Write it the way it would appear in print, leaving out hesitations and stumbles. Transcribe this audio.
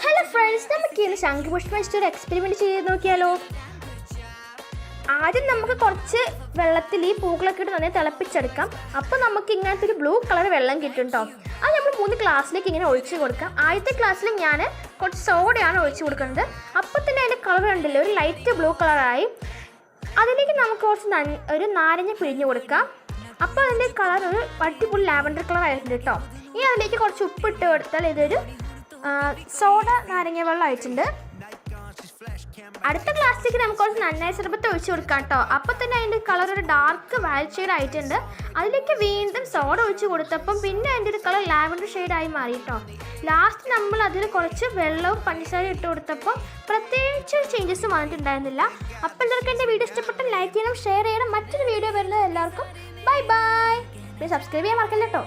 Hello friends, നമുക്ക് ഇന്ന് ശംഖുപുഷ്പം വെച്ചിട്ട് ഒരു എക്സ്പെരിമെൻറ്റ് ചെയ്ത് നോക്കിയാലോ. ആദ്യം നമുക്ക് കുറച്ച് വെള്ളത്തിൽ ഈ പൂക്കളൊക്കെ ഇട്ട് നന്നായി തിളപ്പിച്ചെടുക്കാം. അപ്പോൾ നമുക്ക് ഇങ്ങനത്തെ ഒരു ബ്ലൂ കളർ വെള്ളം കിട്ടും കേട്ടോ. അത് നമ്മൾ 3 ഗ്ലാസ്സിലേക്ക് ഇങ്ങനെ ഒഴിച്ച് കൊടുക്കാം. ആദ്യത്തെ ഗ്ലാസ്സിൽ ഞാൻ കുറച്ച് സോഡയാണ് ഒഴിച്ച് കൊടുക്കുന്നത്. അപ്പോൾ തന്നെ അതിൻ്റെ കളർ ഉണ്ടല്ലോ, ഒരു ലൈറ്റ് ബ്ലൂ കളറായി. അതിലേക്ക് നമുക്ക് കുറച്ച് ഒരു നാരങ്ങ പിഴിഞ്ഞ് കൊടുക്കാം. അപ്പോൾ അതിൻ്റെ കളർ ഒരു അടിപൊളി ലാവൻഡർ കളർ ആയിട്ടുണ്ട് കേട്ടോ. ഇനി അതിലേക്ക് കുറച്ച് ഉപ്പിട്ട് കൊടുത്താൽ ഇതൊരു സോഡ നാരങ്ങ വെള്ളം ആയിട്ടുണ്ട്. അടുത്ത ഗ്ലാസ്സിലേക്ക് നമുക്ക് കുറച്ച് നന്നായി സർബത്ത് ഒഴിച്ച് കൊടുക്കാം കേട്ടോ. അപ്പോൾ തന്നെ അതിൻ്റെ കളർ ഒരു ഡാർക്ക് വയലറ്റ് ഷെയ്ഡ് ആയിട്ടുണ്ട്. അതിലേക്ക് വീണ്ടും സോഡ ഒഴിച്ച് കൊടുത്തപ്പം പിന്നെ അതിൻ്റെ ഒരു കളർ ലാവൻഡർ ഷെയ്ഡായി മാറി കേട്ടോ. ലാസ്റ്റ് നമ്മൾ അതിൽ കുറച്ച് വെള്ളവും പഞ്ചസാരയും ഇട്ട് കൊടുത്തപ്പോൾ പ്രത്യേകിച്ച് ചേഞ്ചസ് വന്നിട്ടുണ്ടായിരുന്നില്ല. അപ്പോൾ എല്ലാവർക്കും എൻ്റെ വീഡിയോ ഇഷ്ടപ്പെട്ടാൽ ലൈക്ക് ചെയ്യണം, ഷെയർ ചെയ്യണം. മറ്റൊരു വീഡിയോ വരുന്നത് എല്ലാവർക്കും ബൈ ബൈ. പിന്നെ സബ്സ്ക്രൈബ് ചെയ്യാൻ മറക്കല്ല കേട്ടോ.